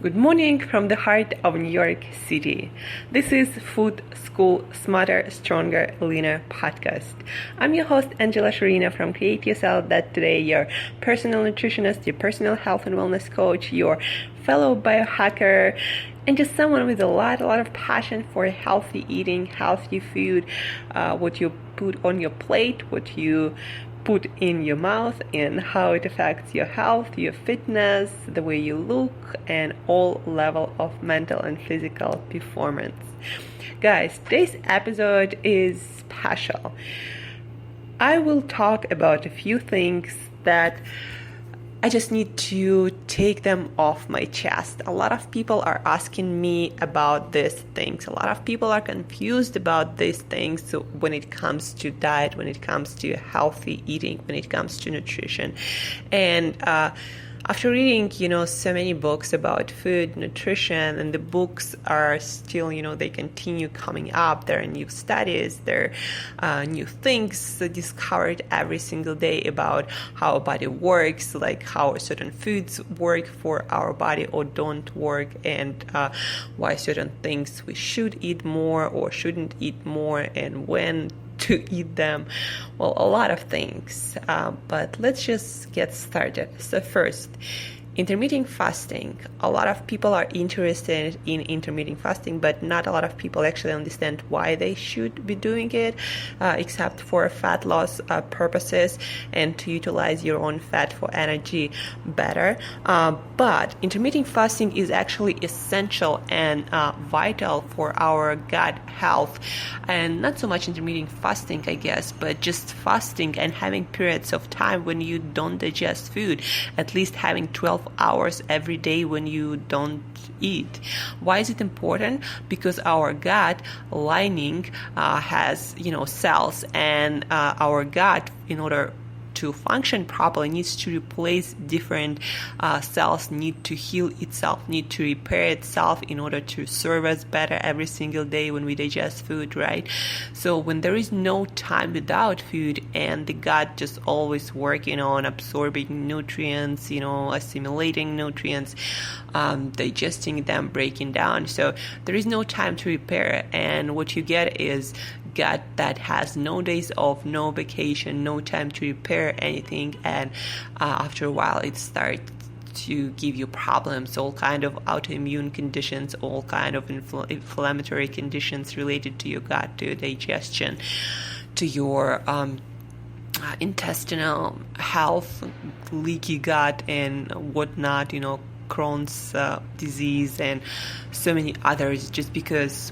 Good morning from the heart of New York City. This is Food School Smarter, Stronger, Leaner podcast. I'm your host, Angela Shurina from Create Yourself That Today, your personal nutritionist, your personal health and wellness coach, your fellow biohacker, and just someone with a lot of passion for healthy eating, healthy food, what you put on your plate, what you put in your mouth, and how it affects your health, your fitness, the way you look, and all level of mental and physical performance. Guys, today's episode is special. I will talk about a few things that I just need to take them off my chest. A lot of people are asking me about these things. A lot of people are confused about these things when it comes to diet, when it comes to healthy eating, when it comes to nutrition. And after reading, so many books about food, nutrition, and the books are still, they continue coming up. There are new studies, there are new things discovered every single day about how our body works, like how certain foods work for our body or don't work, and why certain things we should eat more or shouldn't eat more, and when to eat them. Well, a lot of things, but let's just get started. So first, intermittent fasting. A lot of people are interested in intermittent fasting, but not a lot of people actually understand why they should be doing it, except for fat loss purposes and to utilize your own fat for energy better. But intermittent fasting is actually essential and vital for our gut health, and not so much intermittent fasting, I guess, but just fasting and having periods of time when you don't digest food, at least having 12 hours every day when you don't eat. Why is it important? Because our gut lining has cells, and our gut, in order to function properly, needs to replace different cells, need to heal itself, need to repair itself in order to serve us better every single day when we digest food, right? So when there is no time without food and the gut just always working on absorbing nutrients, assimilating nutrients, digesting them, breaking down, so there is no time to repair, and what you get is gut that has no days off, no vacation, no time to repair anything, and after a while it starts to give you problems, all kind of autoimmune conditions, all kind of inflammatory conditions related to your gut, to your digestion, to your intestinal health, leaky gut and whatnot, Crohn's disease and so many others, just because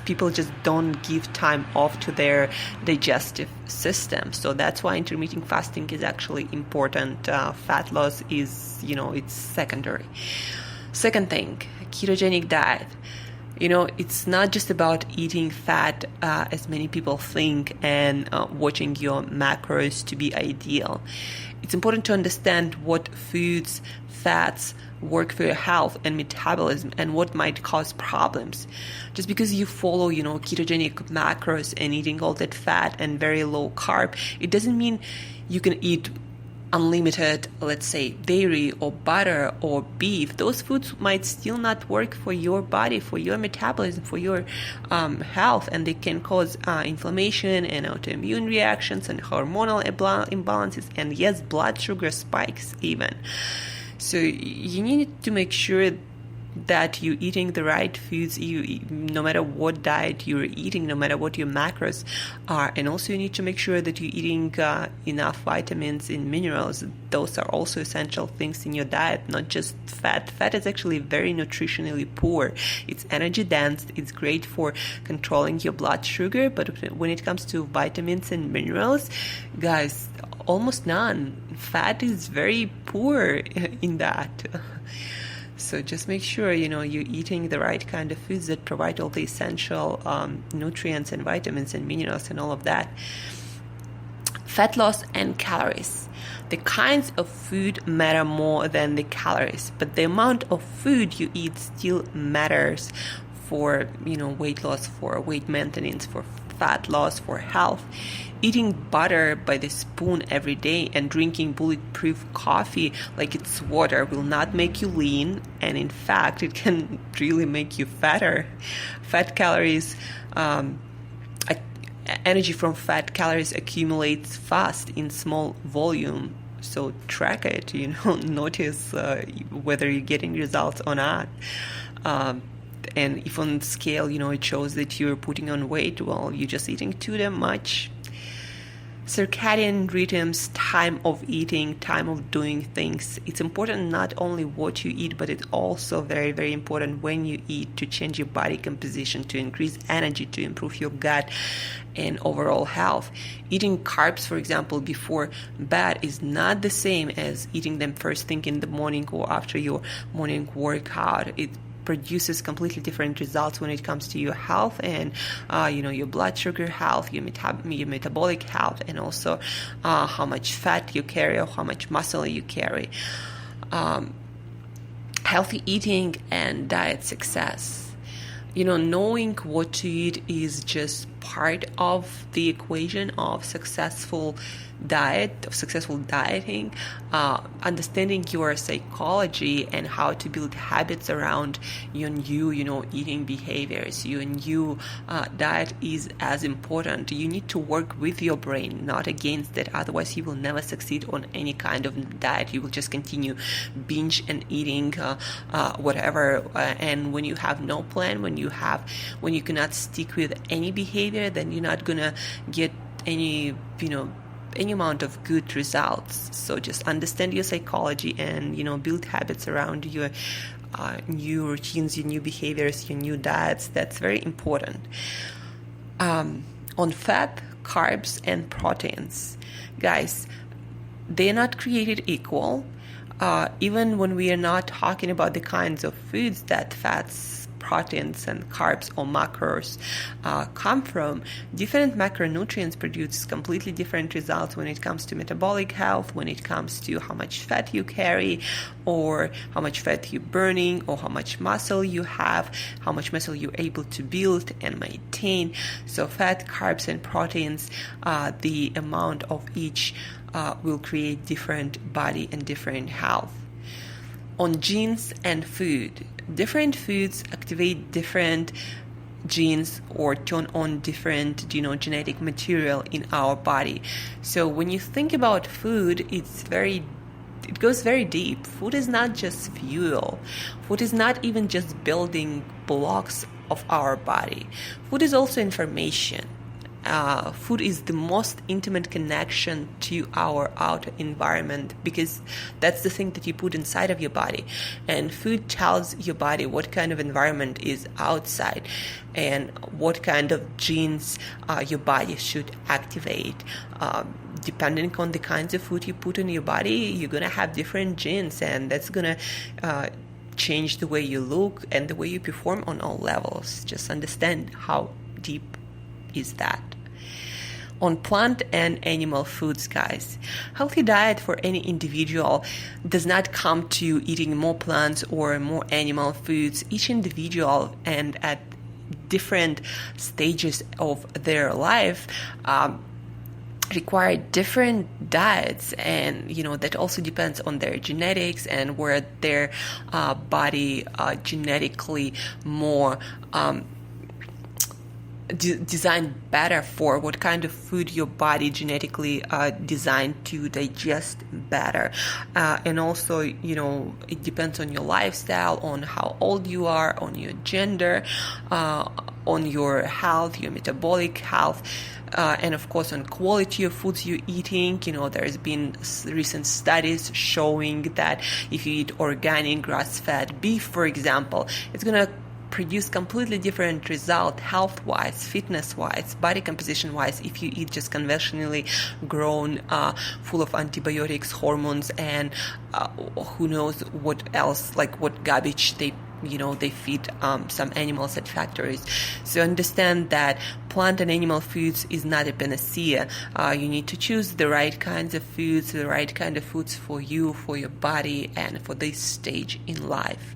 people just don't give time off to their digestive system. So that's why intermittent fasting is actually important. Fat loss is, it's secondary. Second thing, ketogenic diet. It's not just about eating fat, as many people think, and watching your macros to be ideal. It's important to understand what foods, fats work for your health and metabolism and what might cause problems. Just because you follow, ketogenic macros and eating all that fat and very low carb, it doesn't mean you can eat unlimited, let's say, dairy or butter or beef. Those foods might still not work for your body, for your metabolism, for your health, and they can cause inflammation and autoimmune reactions and hormonal imbalances, and yes, blood sugar spikes even. So you need to make sure that you're eating the right foods, no matter what diet you're eating, no matter what your macros are. And also you need to make sure that you're eating enough vitamins and minerals. Those are also essential things in your diet, not just fat. Fat is actually very nutritionally poor. It's energy dense, it's great for controlling your blood sugar, but when it comes to vitamins and minerals, guys, almost none. Fat is very poor in that. So just make sure, you're eating the right kind of foods that provide all the essential nutrients and vitamins and minerals and all of that. Fat loss and calories. The kinds of food matter more than the calories, but the amount of food you eat still matters for, weight loss, for weight maintenance, for fat loss for health. Eating butter by the spoon every day and drinking bulletproof coffee like it's water will not make you lean, and in fact, it can really make you fatter. Energy from fat calories accumulates fast in small volume. So track it, notice whether you're getting results or not. And if on scale, it shows that you're putting on weight, well, you're just eating too damn much. Circadian rhythms, time of eating, time of doing things. It's important not only what you eat, but it's also very, very important when you eat to change your body composition, to increase energy, to improve your gut and overall health. Eating carbs, for example, before bed is not the same as eating them first thing in the morning or after your morning workout. It produces completely different results when it comes to your health and your blood sugar health, your metabolic health, and also how much fat you carry or how much muscle you carry. Healthy eating and diet success. Knowing what to eat is just part of the equation of successful dieting. Understanding your psychology and how to build habits around your new, eating behaviors, your new diet is as important. You need to work with your brain, not against it. Otherwise, you will never succeed on any kind of diet. You will just continue binge and eating whatever. And when you have no plan, when you cannot stick with any behavior, then you're not gonna get any amount of good results. So just understand your psychology and build habits around your new routines, your new behaviors, your new diets. That's very important. On fat, carbs, and proteins, guys, they're not created equal. Even when we are not talking about the kinds of foods that fats, proteins, and carbs or macros come from, different macronutrients produce completely different results when it comes to metabolic health, when it comes to how much fat you carry, or how much fat you're burning, or how much muscle you have, how much muscle you're able to build and maintain. So fat, carbs, and proteins, the amount of each will create different body and different health. On genes and food, different foods activate different genes or turn on different genetic material in our body. So when you think about food, it goes very deep. Food is not just fuel. Food is not even just building blocks of our body. Food is also information. Food is the most intimate connection to our outer environment, because that's the thing that you put inside of your body, and food tells your body what kind of environment is outside and what kind of genes your body should activate. Depending on the kinds of food you put in your body, you're gonna have different genes, and that's gonna change the way you look and the way you perform on all levels. Just understand how deep is that. On plant and animal foods, guys, healthy diet for any individual does not come to eating more plants or more animal foods. Each individual, and at different stages of their life, require different diets, and that also depends on their genetics and where their body genetically more designed better for, what kind of food your body genetically designed to digest better. And also, it depends on your lifestyle, on how old you are, on your gender, on your health, your metabolic health, and of course on quality of foods you're eating. There's been recent studies showing that if you eat organic grass-fed beef, for example, it's going to produce completely different result health-wise, fitness-wise, body composition-wise, if you eat just conventionally grown, full of antibiotics, hormones, and who knows what else, like what garbage they feed some animals at factories. So understand that plant and animal foods is not a panacea. You need to choose the right kinds of foods, the right kind of foods for you, for your body, and for this stage in life.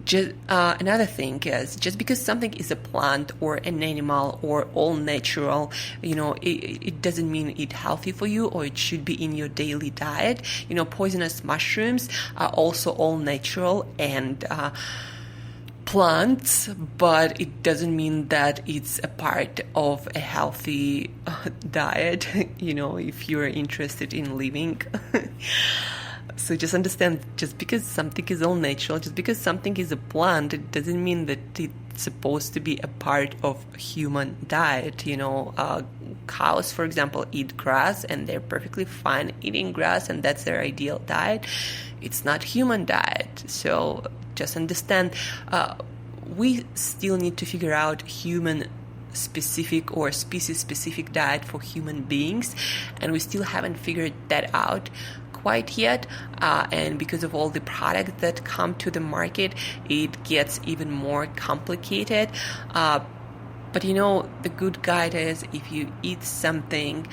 Just another thing is, just because something is a plant or an animal or all natural, it doesn't mean it's healthy for you or it should be in your daily diet. Poisonous mushrooms are also all natural and plants, but it doesn't mean that it's a part of a healthy diet, if you're interested in living. So just understand, just because something is all natural, just because something is a plant, it doesn't mean that it's supposed to be a part of human diet. Cows, for example, eat grass and they're perfectly fine eating grass, and that's their ideal diet. It's not human diet. So just understand, we still need to figure out human specific or species specific diet for human beings, and we still haven't figured that out quite yet, and because of all the products that come to the market, it gets even more complicated. But the good guide is, if you eat something,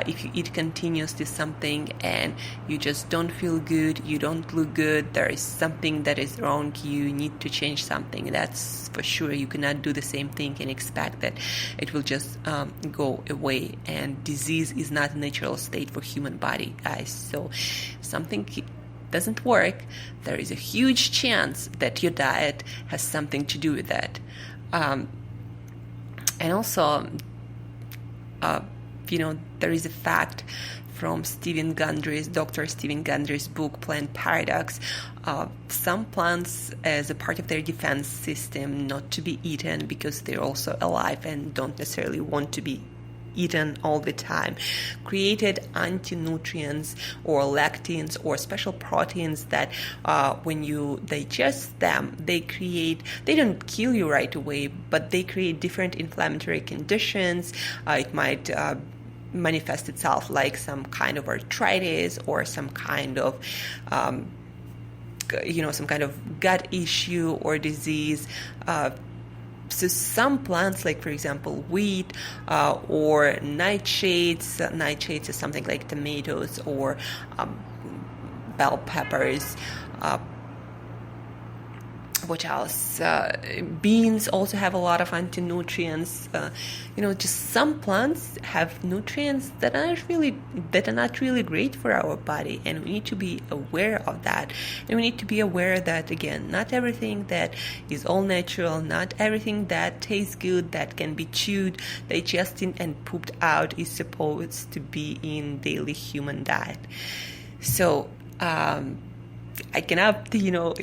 if you eat continuously something and you just don't feel good, you don't look good, there is something that is wrong, you need to change something. That's for sure. You cannot do the same thing and expect that it will just go away. And disease is not a natural state for human body, guys. So something doesn't work, there is a huge chance that your diet has something to do with that. And also, there is a fact from Dr. Stephen Gundry's book, Plant Paradox. Some plants, as a part of their defense system, not to be eaten because they're also alive and don't necessarily want to be eaten all the time, created anti-nutrients or lectins or special proteins that when you digest them, they don't kill you right away, but they create different inflammatory conditions. It might manifest itself like some kind of arthritis or some kind of some kind of gut issue or disease. So some plants, like for example wheat or nightshades is something like tomatoes or bell peppers. What else? Beans also have a lot of anti-nutrients. Just some plants have nutrients that are not really great for our body, and we need to be aware of that. And we need to be aware that, again, not everything that is all natural, not everything that tastes good, that can be chewed, digested, and pooped out is supposed to be in daily human diet. So I cannot,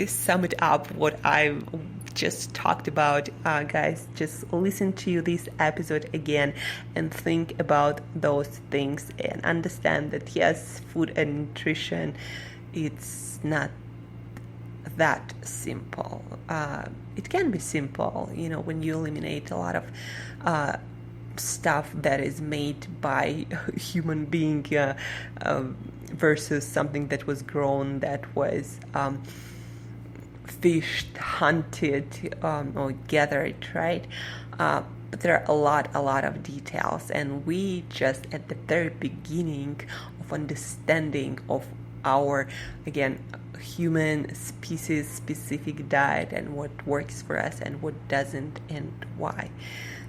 sum it up what I've just talked about. Guys, just listen to this episode again and think about those things and understand that, yes, food and nutrition, it's not that simple. It can be simple, when you eliminate a lot of stuff that is made by a human being versus something that was grown, that was fished, hunted, or gathered, right? But there are a lot of details, and we just at the very beginning of understanding of our, again, human species specific diet and what works for us and what doesn't and why.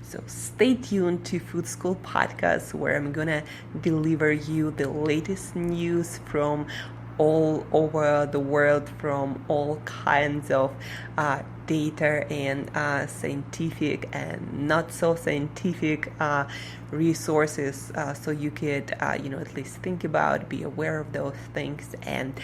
So stay tuned to Food School Podcast, where I'm gonna deliver you the latest news from all over the world, from all kinds of data and scientific and not so scientific resources, so you could at least think about, be aware of those things, and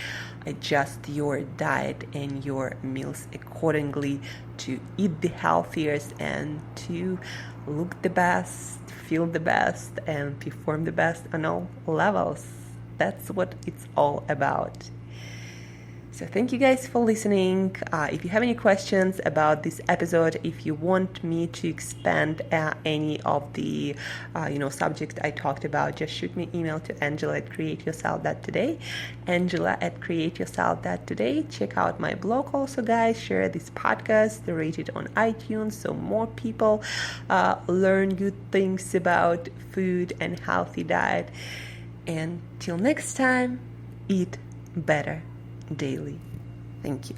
adjust your diet and your meals accordingly to eat the healthiest and to look the best, feel the best, and perform the best on all levels. That's what it's all about. So thank you guys for listening. If you have any questions about this episode, if you want me to expand any of the subject I talked about, just shoot me an email to Angela@createyourself.today. Angela@createyourself.today. Check out my blog also, guys. Share this podcast, rate it on iTunes so more people learn good things about food and healthy diet. And till next time, eat better daily. Thank you.